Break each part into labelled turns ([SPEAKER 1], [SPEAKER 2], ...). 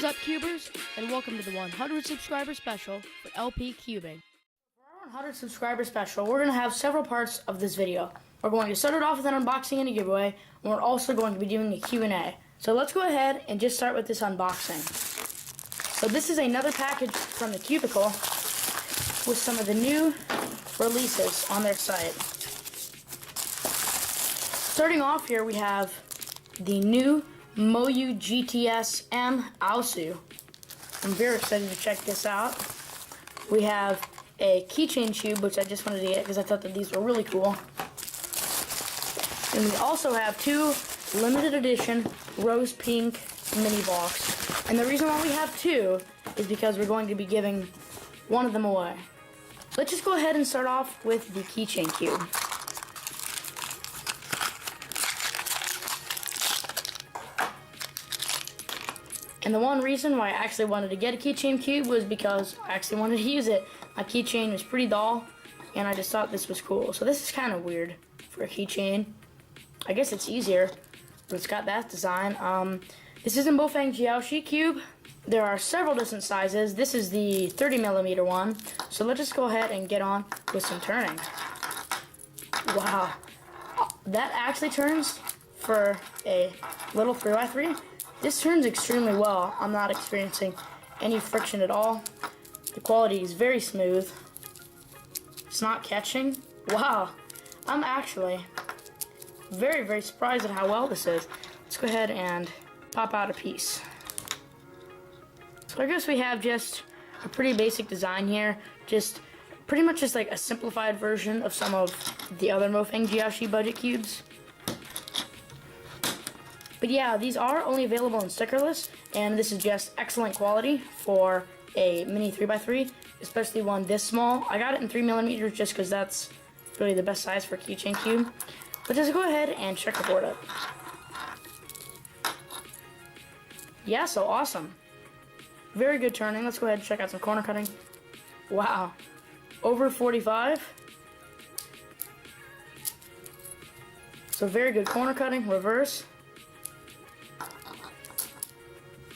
[SPEAKER 1] is up, Cubers, and welcome to the 100 subscriber special for LPCubing. For our 100 subscriber special, we're going to have several parts of this video. We're going to start it off with an unboxing and a giveaway, and we're also going to be doing a Q&A. So let's go ahead and just start with this unboxing. So this is another package from the Cubicle with some of the new releases on their site. Starting off here, we have the new MoYu GTS M Aosu. I'm very excited to check this out. We have a keychain tube, which I just wanted to get because I thought that these were really cool. And we also have two limited edition Rose Pink mini Valks. And the reason why we have two is because we're going to be giving one of them away. Let's just go ahead and start off with the keychain cube. And the one reason why I actually wanted to get a keychain cube was because I actually wanted to use it. My keychain was pretty dull, and I just thought this was cool. So this is kind of weird for a keychain. I guess it's easier, but it's got that design. This is a MoFang JiaoShi cube. There are several different sizes. This is the 30mm one. So let's just go ahead and get on with some turning. Wow. That actually turns for a little 3x3. This turns extremely well. I'm not experiencing any friction at all. The quality is very smooth. It's not catching. Wow. I'm actually very, very surprised at how well this is. Let's go ahead and pop out a piece. So I guess we have just a pretty basic design here. Just pretty much just like a simplified version of some of the other MoFang JiaoShi budget cubes. But yeah, these are only available in stickerless, and this is just excellent quality for a mini 3x3, especially one this small. I got it in 3mm just because that's really the best size for a keychain cube. But just go ahead and check the board up. Yeah, so awesome. Very good turning. Let's go ahead and check out some corner cutting. Wow. Over 45. So very good corner cutting, reverse.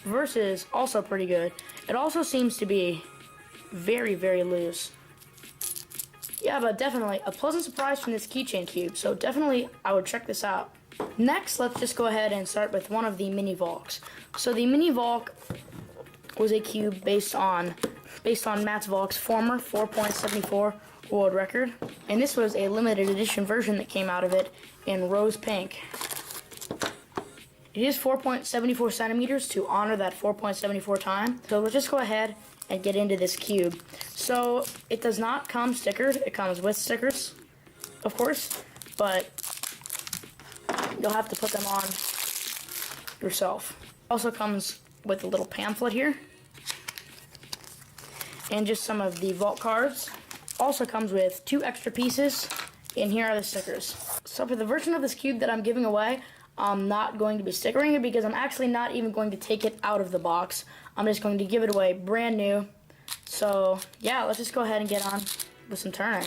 [SPEAKER 1] Reverse is also pretty good. It also seems to be very, very loose. Yeah, but definitely a pleasant surprise from this keychain cube. So definitely I would check this out. Next, let's just go ahead and start with one of the mini Valks. So the mini Valk was a cube based on Matt Valk's former 4.74 world record. And this was a limited edition version that came out of it in Rose Pink. It is 4.74 centimeters to honor that 4.74 time. So let's just go ahead and get into this cube. So it does not come stickered. It comes with stickers, of course, but you'll have to put them on yourself. Also comes with a little pamphlet here and just some of the vault cards. Also comes with 2 extra pieces, and here are the stickers. So for the version of this cube that I'm giving away, I'm not going to be stickering it because I'm actually not even going to take it out of the box. I'm just going to give it away brand new. So yeah, let's just go ahead and get on with some turning.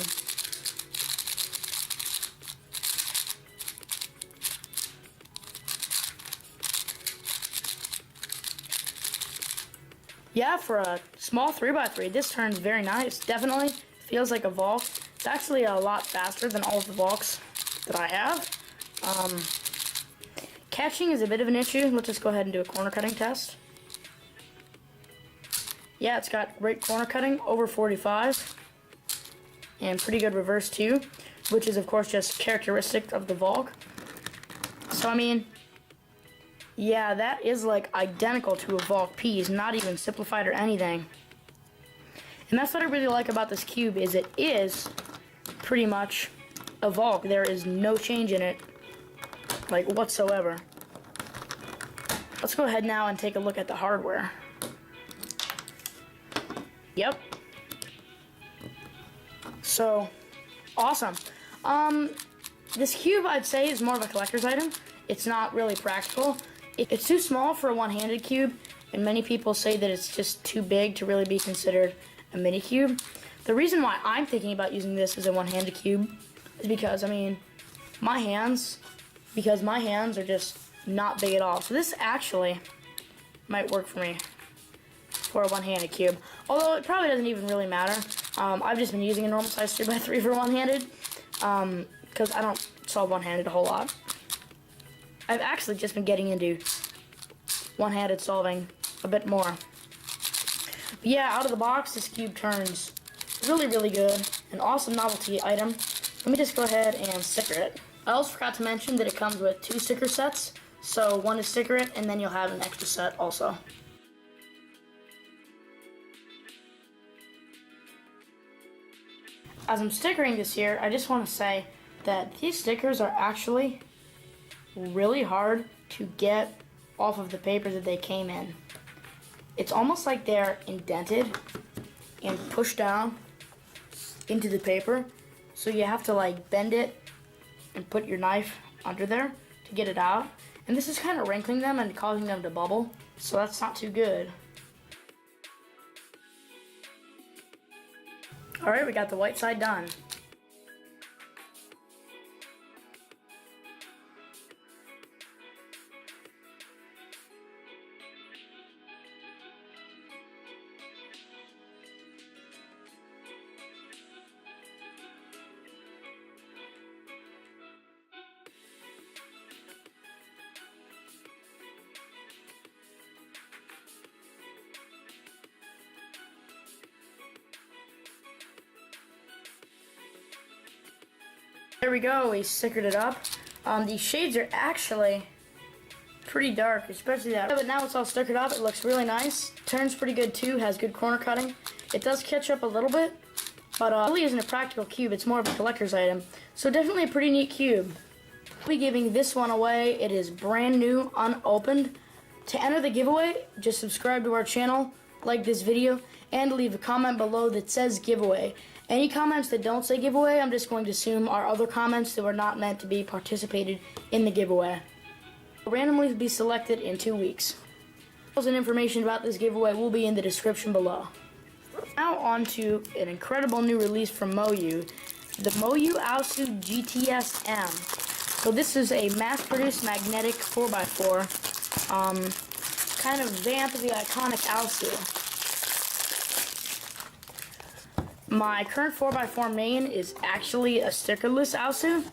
[SPEAKER 1] Yeah, for a small 3x3, this turns very nice. Definitely feels like a Valk. It's actually a lot faster than all of the Valks that I have. Catching is a bit of an issue. Let's just go ahead and do a corner cutting test. Yeah, it's got great corner cutting, over 45, and pretty good reverse too, which is of course just characteristic of the Valk. So I mean, yeah, that is like identical to a Valk piece, not even simplified or anything. And that's what I really like about this cube, is it is pretty much a Valk. There is no change in it, like whatsoever. Let's go ahead now and take a look at the hardware. Yep. So, awesome. This cube I'd say is more of a collector's item. It's not really practical. It's too small for a one-handed cube, and many people say that it's just too big to really be considered a mini cube. The reason why I'm thinking about using this as a one-handed cube is because, I mean, my hands are just not big at all. So this actually might work for me. for a one-handed cube. Although it probably doesn't even really matter. I've just been using a normal size 3x3 for one-handed because I don't solve one-handed a whole lot. I've actually just been getting into one-handed solving a bit more. But yeah, out of the box, this cube turns really, really good. An awesome novelty item. Let me just go ahead and sticker it. I also forgot to mention that it comes with 2 sticker sets. So one to sticker it, and then you'll have an extra set also. As I'm stickering this here, I just want to say that these stickers are actually really hard to get off of the paper that they came in. It's almost like they're indented and pushed down into the paper, so you have to like bend it and put your knife under there to get it out. And this is kind of wrinkling them and causing them to bubble, so that's not too good. Alright, we got the white side done. There we go, we stickered it up. These shades are actually pretty dark, especially that. But now it's all stickered up, it looks really nice. Turns pretty good too, has good corner cutting. It does catch up a little bit, but it really isn't a practical cube, it's more of a collector's item. So definitely a pretty neat cube. I'll be giving this one away. It is brand new, unopened. To enter the giveaway, just subscribe to our channel, like this video, and leave a comment below that says giveaway. Any comments that don't say giveaway, I'm just going to assume are other comments that were not meant to be participated in the giveaway. Will randomly be selected in 2 weeks. And information about this giveaway will be in the description below. Now on to an incredible new release from MoYu, the MoYu Aosu GTS M. So this is a mass-produced magnetic 4x4, kind of vamp of the iconic Aosu. My current 4x4 main is actually a stickerless Aosu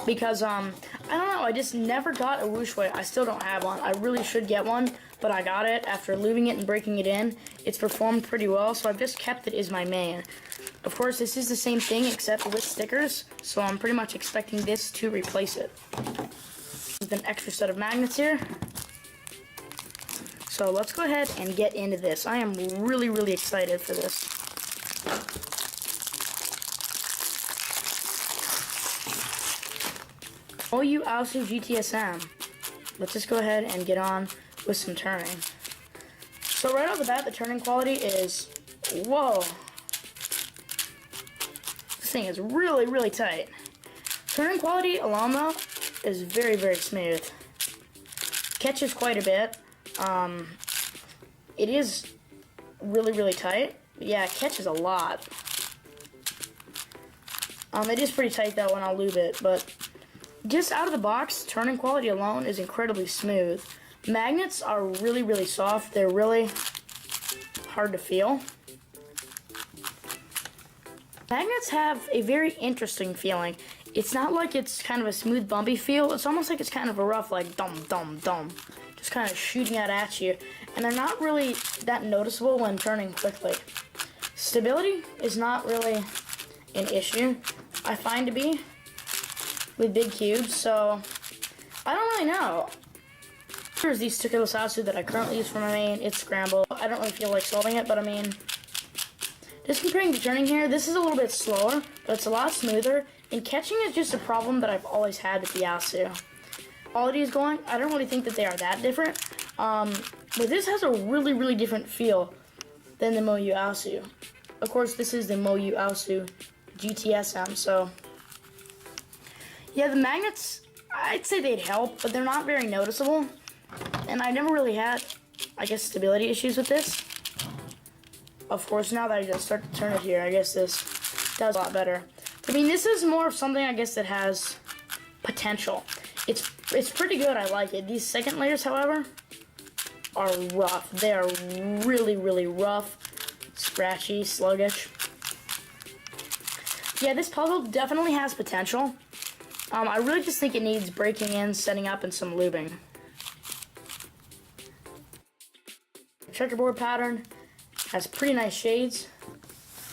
[SPEAKER 1] because, I don't know, I just never got a whoosh weight. I still don't have one. I really should get one, but I got it after lubing it and breaking it in. It's performed pretty well, so I've just kept it as my main. Of course, this is the same thing except with stickers, so I'm pretty much expecting this to replace it. With an extra set of magnets here. So let's go ahead and get into this. I am really, really excited for this. MoYu Aosu GTS M. Let's just go ahead and get on with some turning. So right off the bat, the turning quality is, whoa. This thing is really, really tight. Turning quality alone though is very, very smooth. Catches quite a bit. It is really, really tight. But yeah, it catches a lot. It is pretty tight though when I lube it, but just out of the box, turning quality alone is incredibly smooth. Magnets are really, really soft. They're really hard to feel. Magnets have a very interesting feeling. It's not like it's kind of a smooth, bumpy feel. It's almost like it's kind of a rough, like, dum, dum, dum. Just kind of shooting out at you. And they're not really that noticeable when turning quickly. Stability is not really an issue, I find to be, with big cubes, so I don't really know. Here's the stickerless Aosu that I currently use for my main. It's scrambled. I don't really feel like solving it, but I mean, just comparing to turning here, this is a little bit slower, but it's a lot smoother, and catching is just a problem that I've always had with the Aosu. Quality is going, I don't really think that they are that different, but this has a really, really different feel than the MoYu Aosu. Of course, this is the MoYu Aosu GTS M, so yeah, the magnets, I'd say they'd help, but they're not very noticeable. And I never really had, I guess, stability issues with this. Of course, now that I just start to turn it here, I guess this does a lot better. I mean, this is more of something, I guess, that has potential. It's pretty good, I like it. These second layers, however, are rough. They are really, really rough, scratchy, sluggish. Yeah, this puzzle definitely has potential. I really just think it needs breaking in, setting up, and some lubing. Checkerboard pattern has pretty nice shades.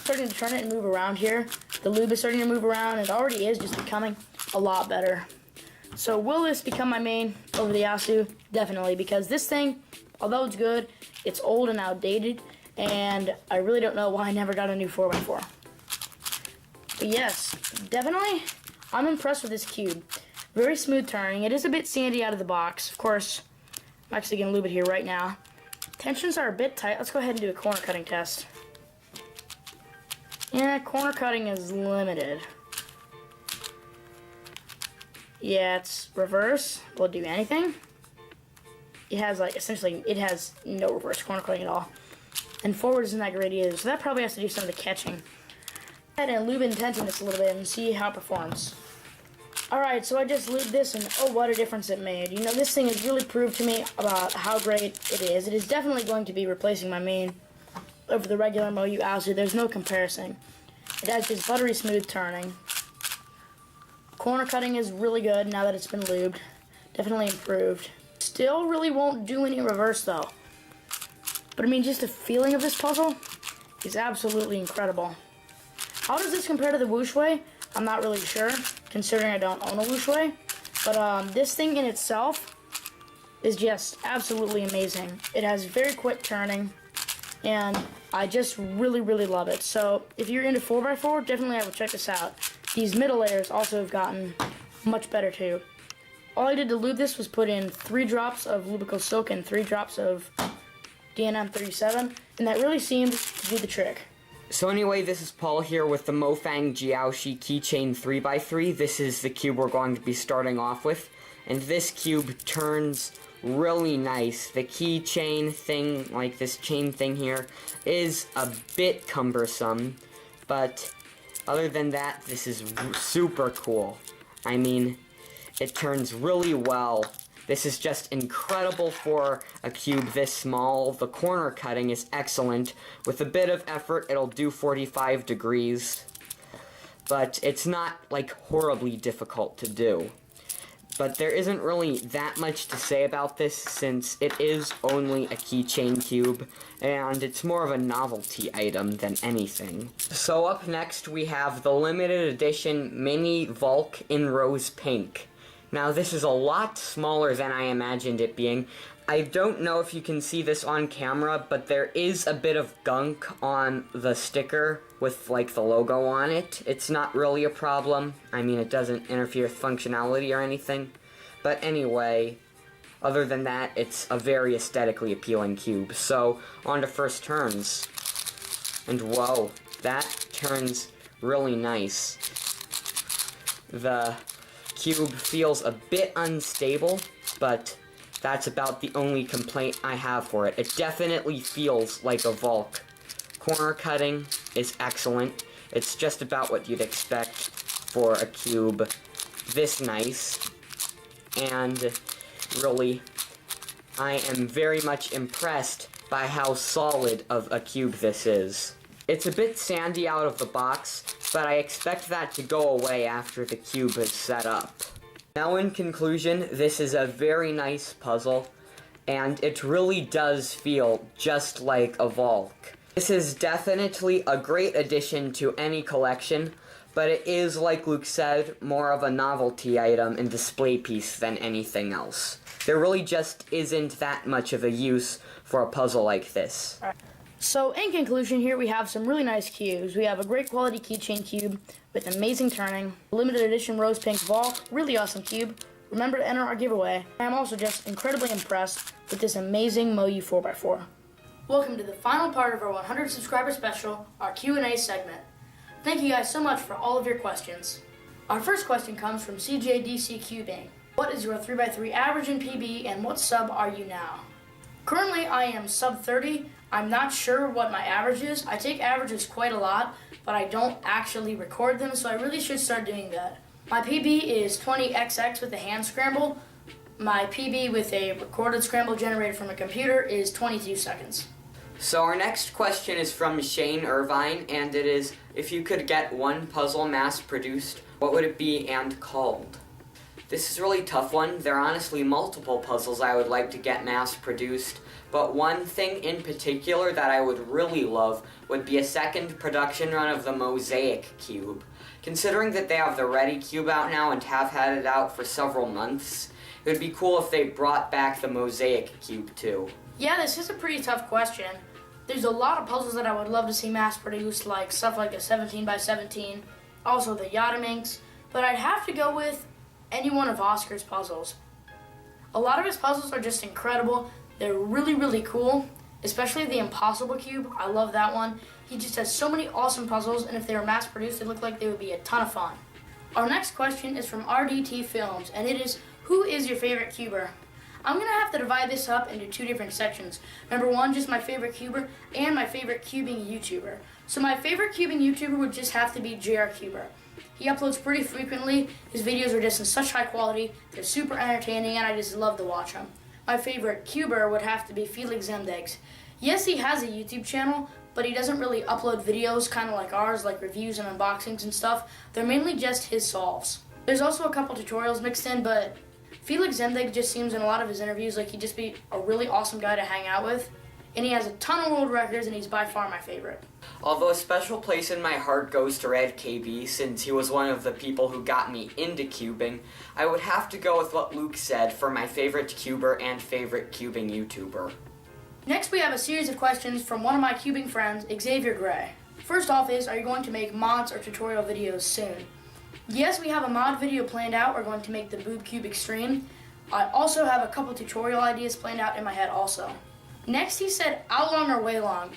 [SPEAKER 1] Starting to turn it and move around here. The lube is starting to move around. It already is just becoming a lot better. So will this become my main over the Aosu? Definitely, because this thing, although it's good, it's old and outdated, and I really don't know why I never got a new 4x4. But yes, definitely, I'm impressed with this cube. Very smooth turning. It is a bit sandy out of the box. Of course, I'm actually going to lube it here right now. Tensions are a bit tight. Let's go ahead and do a corner cutting test. Yeah, corner cutting is limited. Yeah, it's reverse. Will do anything. It has like essentially it has no reverse corner cutting at all. And forward isn't that great either, so that probably has to do some of the catching. Go ahead and lube and tension this a little bit and see how it performs. Alright, so I just lubed this and oh what a difference it made. You know, this thing has really proved to me about how great it is. It is definitely going to be replacing my main over the regular MoYu Aosu. There's no comparison. It has this buttery smooth turning. Corner cutting is really good now that it's been lubed. Definitely improved. Still really won't do any reverse though. But I mean, just the feeling of this puzzle is absolutely incredible. How does this compare to the Whoosh Way? I'm not really sure, considering I don't own a Whoosh Way. But this thing in itself is just absolutely amazing. It has very quick turning, and I just really, really love it. So if you're into 4x4, definitely I would check this out. These middle layers also have gotten much better too. All I did to lube this was put in 3 drops of Lubico Silk and 3 drops of DNM 37, and that really seemed to do the trick.
[SPEAKER 2] So anyway, this is Paul here with the MoFang JiaoShi Keychain 3x3. This is the cube we're going to be starting off with. And this cube turns really nice. The keychain thing, like this chain thing here, is a bit cumbersome. But other than that, this is super cool. I mean, it turns really well. This is just incredible for a cube this small. The corner cutting is excellent. With a bit of effort, it'll do 45 degrees. But it's not, like, horribly difficult to do. But there isn't really that much to say about this since it is only a keychain cube, and it's more of a novelty item than anything. So up next we have the limited edition Mini Valk in Rose Pink. Now this is a lot smaller than I imagined it being. I don't know if you can see this on camera, but there is a bit of gunk on the sticker with like the logo on it. It's not really a problem. I mean, it doesn't interfere with functionality or anything. But anyway, other than that, it's a very aesthetically appealing cube. So, on to first turns. And whoa, that turns really nice. The cube feels a bit unstable, but that's about the only complaint I have for it. It definitely feels like a Valk. Corner cutting is excellent. It's just about what you'd expect for a cube this nice. And really, I am very much impressed by how solid of a cube this is. It's a bit sandy out of the box, but I expect that to go away after the cube is set up. Now in conclusion, this is a very nice puzzle, and it really does feel just like a Valk. This is definitely a great addition to any collection, but it is, like Luke said, more of a novelty item and display piece than anything else. There really just isn't that much of a use for a puzzle like this.
[SPEAKER 1] So in conclusion here we have some really nice cubes. We have a great quality keychain cube with amazing turning, limited edition Rose Pink Valk, really awesome cube. Remember to enter our giveaway. I am also just incredibly impressed with this amazing MoYu 4x4. Welcome to the final part of our 100 subscriber special, our Q&A segment. Thank you guys so much for all of your questions. Our first question comes from CJDCubing. What is your 3x3 average in PB and what sub are you now? Currently I am sub 30. I'm not sure what my average is. I take averages quite a lot, but I don't actually record them, so I really should start doing that. My PB is 20XX with the hand scramble, My PB with a recorded scramble generated from a computer is 22 seconds.
[SPEAKER 2] So our next question is from Shane Irvine, and it is, if you could get one puzzle mass-produced, what would it be and called? This is a really tough one. There are honestly multiple puzzles I would like to get mass-produced, but one thing in particular that I would really love would be a second production run of the Mosaic Cube. Considering that they have the Ready Cube out now and have had it out for several months, it would be cool if they brought back the Mosaic Cube too.
[SPEAKER 1] Yeah, this is a pretty tough question. There's a lot of puzzles that I would love to see mass-produced, like stuff like the 17x17, also the Yotaminx, but I'd have to go with any one of Oscar's puzzles. A lot of his puzzles are just incredible. They're really, really cool, especially the Impossible Cube. I love that one. He just has so many awesome puzzles, and if they were mass-produced, they look like they would be a ton of fun. Our next question is from RDT Films, and it is, who is your favorite cuber? I'm going to have to divide this up into two different sections. Number one, just my favorite cuber, and my favorite cubing YouTuber. So my favorite cubing YouTuber would just have to be JiaoShi. He uploads pretty frequently. His videos are just in such high quality. They're super entertaining, and I just love to watch them. My favorite cuber would have to be Felix Zemdegs. Yes, he has a YouTube channel, but he doesn't really upload videos kind of like ours, like reviews and unboxings and stuff. They're mainly just his solves. There's also a couple tutorials mixed in, but Felix Zemdegs just seems in a lot of his interviews like he'd just be a really awesome guy to hang out with. And he has a ton of world records, and he's by far my favorite.
[SPEAKER 2] Although a special place in my heart goes to Red KB, since he was one of the people who got me into cubing, I would have to go with what Luke said for my favorite cuber and favorite cubing YouTuber.
[SPEAKER 1] Next, we have a series of questions from one of my cubing friends, Xavier Gray. First off is, are you going to make mods or tutorial videos soon? Yes, we have a mod video planned out. We're going to make the Boob Cube Extreme. I also have a couple tutorial ideas planned out in my head also. Next, he said, how long or way long?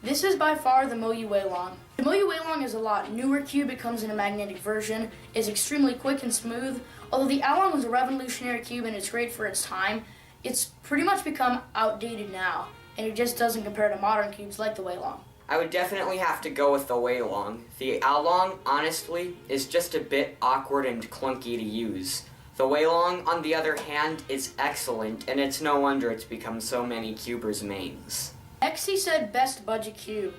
[SPEAKER 1] This is by far the MoYu Aosu. The MoYu Aosu is a lot newer cube. It comes in a magnetic version, is extremely quick and smooth. Although the Aosu was a revolutionary cube and it's great for its time, it's pretty much become outdated now, and it just doesn't compare to modern cubes like the Aosu.
[SPEAKER 2] I would definitely have to go with the Weilong. The Aolong, honestly, is just a bit awkward and clunky to use. The Weilong, on the other hand, is excellent, and it's no wonder it's become so many cubers' mains.
[SPEAKER 1] Next, he said best budget cube.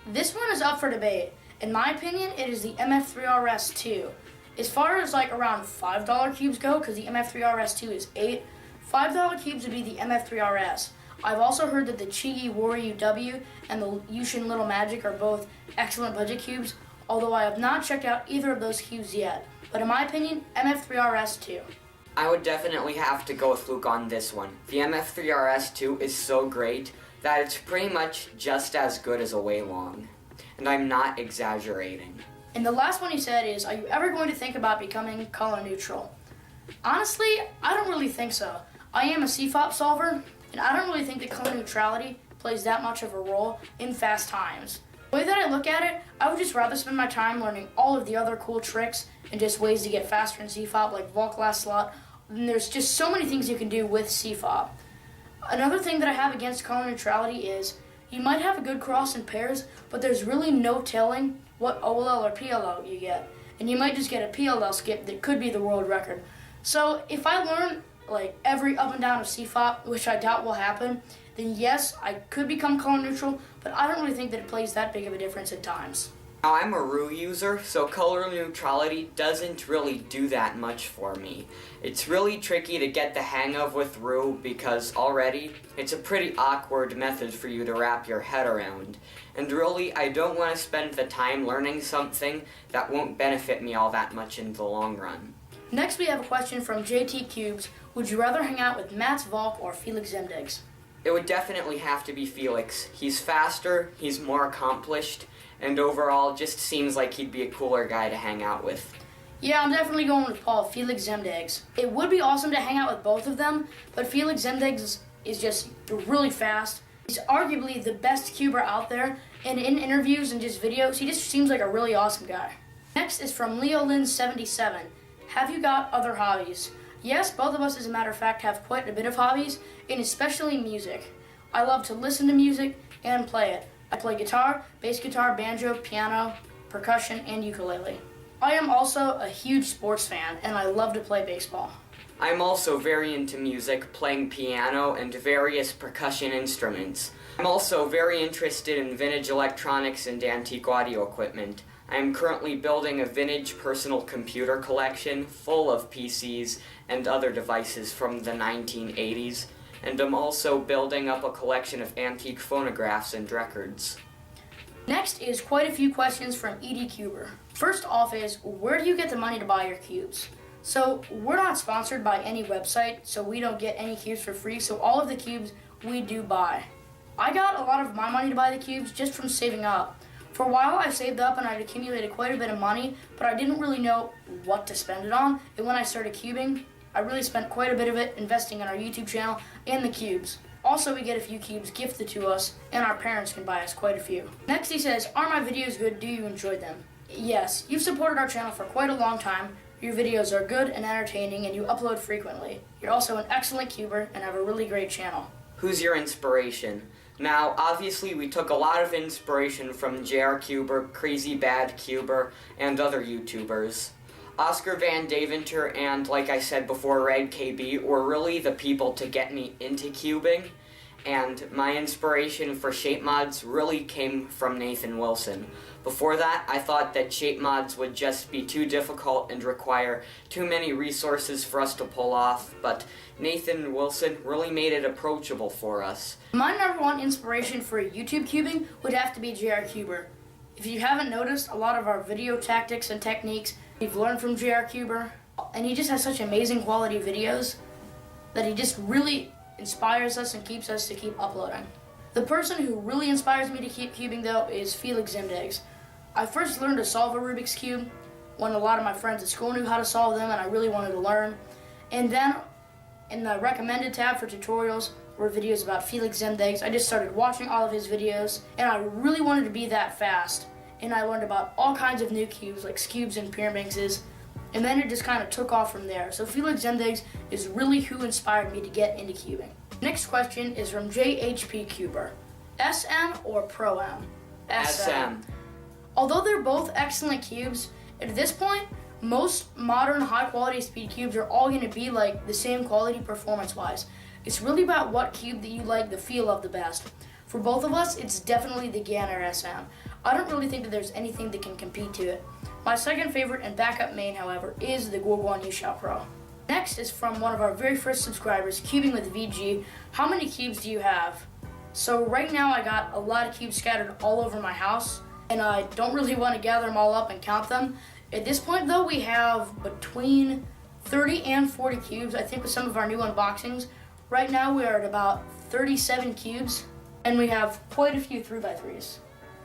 [SPEAKER 1] This one is up for debate. In my opinion, it is the MF3RS2. As far as like around $5 cubes go, because the MF3RS2 is $8, $5 cubes would be the MF3RS. I've also heard that the Chigi Warrior W and the Yushin Little Magic are both excellent budget cubes, although I have not checked out either of those cubes yet. But in my opinion, MF3RS2.
[SPEAKER 2] I would definitely have to go with Luke on this one. The MF3RS2 is so great that it's pretty much just as good as a Weilong. And I'm not exaggerating.
[SPEAKER 1] And the last one he said is, are you ever going to think about becoming color neutral? Honestly, I don't really think so. I am a CFOP solver, and I don't really think that color neutrality plays that much of a role in fast times. The way that I look at it, I would just rather spend my time learning all of the other cool tricks and just ways to get faster in CFOP, like Valk last slot. And there's just so many things you can do with CFOP. Another thing that I have against color neutrality is you might have a good cross in pairs, but there's really no telling what OLL or PLL you get. And you might just get a PLL skip that could be the world record. So if I learn like every up and down of CFOP, which I doubt will happen, then yes, I could become color neutral, but I don't really think that it plays that big of a difference at times.
[SPEAKER 2] Now, I'm a Ru user, so color neutrality doesn't really do that much for me. It's really tricky to get the hang of with Ru because already it's a pretty awkward method for you to wrap your head around. And really, I don't want to spend the time learning something that won't benefit me all that much in the long run.
[SPEAKER 1] Next, we have a question from JT Cubes. Would you rather hang out with Mats Valk or Felix Zemdegs?
[SPEAKER 2] It would definitely have to be Felix. He's faster, he's more accomplished, and overall just seems like he'd be a cooler guy to hang out with.
[SPEAKER 1] Yeah, I'm definitely going with Paul, Felix Zemdegs. It would be awesome to hang out with both of them, but Felix Zemdegs is just really fast. He's arguably the best cuber out there, and in interviews and just videos, he just seems like a really awesome guy. Next is from LeoLin77. Have you got other hobbies? Yes, both of us, as a matter of fact, have quite a bit of hobbies, and especially music. I love to listen to music and play it. I play guitar, bass guitar, banjo, piano, percussion, and ukulele. I am also a huge sports fan, and I love to play baseball.
[SPEAKER 2] I'm also very into music, playing piano and various percussion instruments. I'm also very interested in vintage electronics and antique audio equipment. I am currently building a vintage personal computer collection full of PCs and other devices from the 1980s, and I'm also building up a collection of antique phonographs and records.
[SPEAKER 1] Next is quite a few questions from ADHERE. First off is, where do you get the money to buy your cubes? So we're not sponsored by any website, so we don't get any cubes for free, so all of the cubes we do buy. I got a lot of my money to buy the cubes just from saving up. For a while I saved up and I'd accumulated quite a bit of money, but I didn't really know what to spend it on, and when I started cubing, I really spent quite a bit of it investing in our YouTube channel and the cubes. Also, we get a few cubes gifted to us, and our parents can buy us quite a few. Next he says, are my videos good? Do you enjoy them? Yes, you've supported our channel for quite a long time. Your videos are good and entertaining, and you upload frequently. You're also an excellent cuber and have a really great channel.
[SPEAKER 2] Who's your inspiration? Now, obviously we took a lot of inspiration from JRCuber, Crazy Bad Cuber, and other YouTubers. Oscar Van Deventer and, like I said before, RedKB were really the people to get me into cubing, and my inspiration for shape mods really came from Nathan Wilson. Before that, I thought that shape mods would just be too difficult and require too many resources for us to pull off, but Nathan Wilson really made it approachable for us.
[SPEAKER 1] My number one inspiration for YouTube cubing would have to be JRCuber. If you haven't noticed, a lot of our video tactics and techniques we've learned from JRCuber, and he just has such amazing quality videos that he just really inspires us and keeps us to keep uploading. The person who really inspires me to keep cubing though is Felix Zimdegs. I first learned to solve a Rubik's Cube when a lot of my friends at school knew how to solve them and I really wanted to learn. And then in the recommended tab for tutorials were videos about Felix Zimdegs. I just started watching all of his videos and I really wanted to be that fast. And I learned about all kinds of new cubes like Scubes and Pyraminxes, and then it just kind of took off from there. So Felix Zimdegs is really who inspired me to get into cubing. Next question is from JHPCuber. SM or Pro M?
[SPEAKER 2] SM.
[SPEAKER 1] Although they're both excellent cubes, at this point, most modern high-quality speed cubes are all going to be like the same quality performance-wise. It's really about what cube that you like the feel of the best. For both of us, it's definitely the Ganner SM. I don't really think that there's anything that can compete to it. My second favorite and backup main, however, is the Guoguan Yusha Pro. Next is from one of our very first subscribers, Cubing with VG. How many cubes do you have? So right now I got a lot of cubes scattered all over my house, and I don't really want to gather them all up and count them. At this point though, we have between 30 and 40 cubes, I think with some of our new unboxings. Right now we are at about 37 cubes, and we have quite a few 3x3s.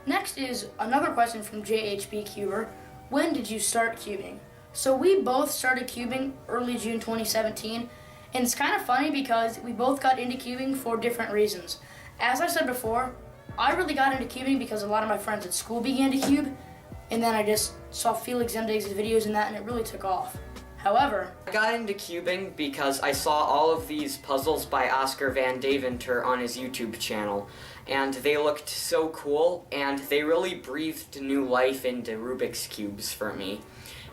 [SPEAKER 1] Next is another question from JHPCuber. When did you start cubing? So we both started cubing early June 2017, and it's kind of funny because we both got into cubing for different reasons. As I said before, I really got into cubing because a lot of my friends at school began to cube, and then I just saw Felix Zimdegs' videos and that, and it really took off. However,
[SPEAKER 2] I got into cubing because I saw all of these puzzles by Oscar Van Deventer on his YouTube channel, and they looked so cool, and they really breathed new life into Rubik's Cubes for me.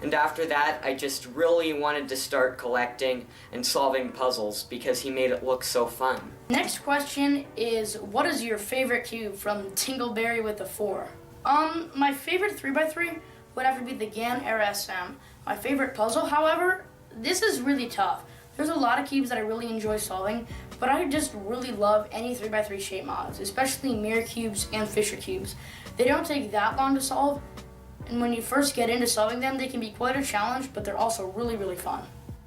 [SPEAKER 2] And after that, I just really wanted to start collecting and solving puzzles because he made it look so fun.
[SPEAKER 1] Next question is, what is your favorite cube from Tingleberry with a 4? My favorite 3x3 would have to be the Gan Era SM. My favorite puzzle, however, this is really tough. There's a lot of cubes that I really enjoy solving, but I just really love any 3x3 shape mods, especially mirror cubes and Fisher cubes. They don't take that long to solve, and when you first get into solving them, they can be quite a challenge, but they're also really, really fun.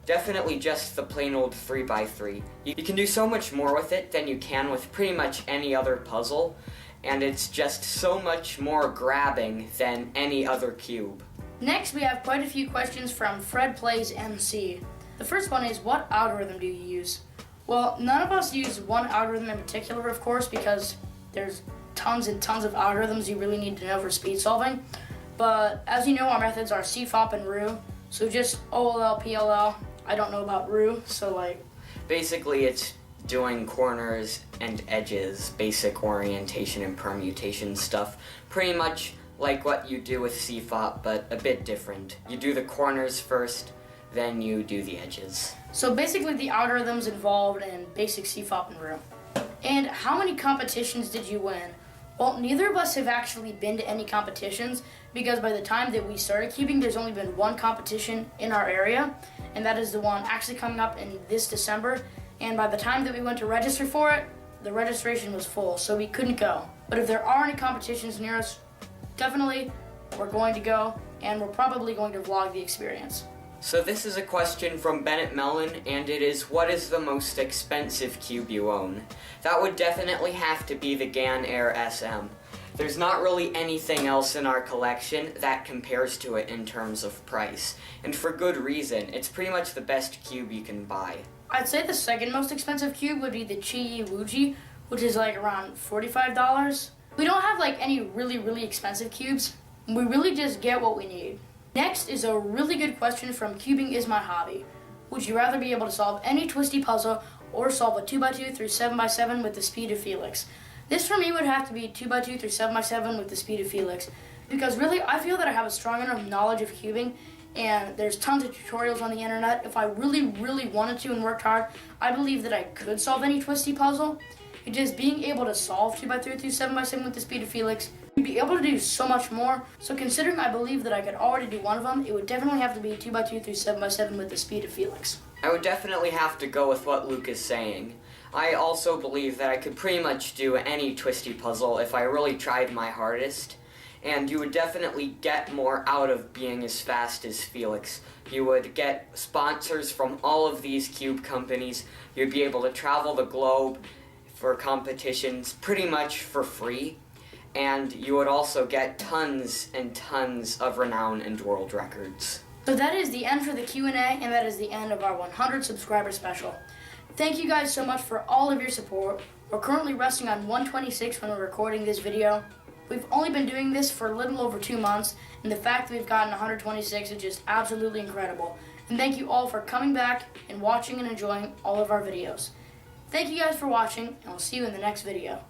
[SPEAKER 2] Definitely just the plain old 3x3. You can do so much more with it than you can with pretty much any other puzzle, and it's just so much more grabbing than any other cube.
[SPEAKER 1] Next, we have quite a few questions from Fred Plays MC. The first one is, what algorithm do you use? Well, none of us use one algorithm in particular, of course, because there's tons and tons of algorithms you really need to know for speed solving. But as you know, our methods are CFOP and RU, so just OLL, PLL. I don't know about RU, so like...
[SPEAKER 2] Basically, it's doing corners and edges, basic orientation and permutation stuff. Pretty much like what you do with CFOP, but a bit different. You do the corners first, then you do the edges.
[SPEAKER 1] So basically the algorithms involved in basic CFOP and room. And how many competitions did you win? Well, neither of us have actually been to any competitions because by the time that we started cubing, there's only been one competition in our area, and that is the one actually coming up in this December. And by the time that we went to register for it, the registration was full, so we couldn't go. But if there are any competitions near us, definitely we're going to go, and we're probably going to vlog the experience.
[SPEAKER 2] So this is a question from Bennett Mellon, and it is, what is the most expensive cube you own? That would definitely have to be the ADHERE SM. There's not really anything else in our collection that compares to it in terms of price. And for good reason, it's pretty much the best cube you can buy.
[SPEAKER 1] I'd say the second most expensive cube would be the Wuji, which is like around $45. We don't have like any really expensive cubes. We really just get what we need. Next is a really good question from Cubing is My Hobby. Would you rather be able to solve any twisty puzzle or solve a 2x2 through 7x7 with the speed of Felix? This for me would have to be 2x2 through 7x7 with the speed of Felix, because really I feel that I have a strong enough knowledge of cubing, and there's tons of tutorials on the internet. If I really wanted to and worked hard, I believe that I could solve any twisty puzzle. It just being able to solve 2x3 through 7x7 with the speed of Felix, you'd be able to do so much more. So considering I believe that I could already do one of them, it would definitely have to be 2x2 through 7x7 with the speed of Felix.
[SPEAKER 2] I would definitely have to go with what Luke is saying. I also believe that I could pretty much do any twisty puzzle if I really tried my hardest, and you would definitely get more out of being as fast as Felix. You would get sponsors from all of these cube companies. You'd be able to travel the globe for competitions pretty much for free, and you would also get tons and tons of renown and world records.
[SPEAKER 1] So that is the end for the Q&A, and that is the end of our 100 subscriber special. Thank you guys so much for all of your support. We're currently resting on 126 when we're recording this video. We've only been doing this for a little over 2 months, and the fact that we've gotten 126 is just absolutely incredible. And thank you all for coming back and watching and enjoying all of our videos. Thank you guys for watching, and we'll see you in the next video.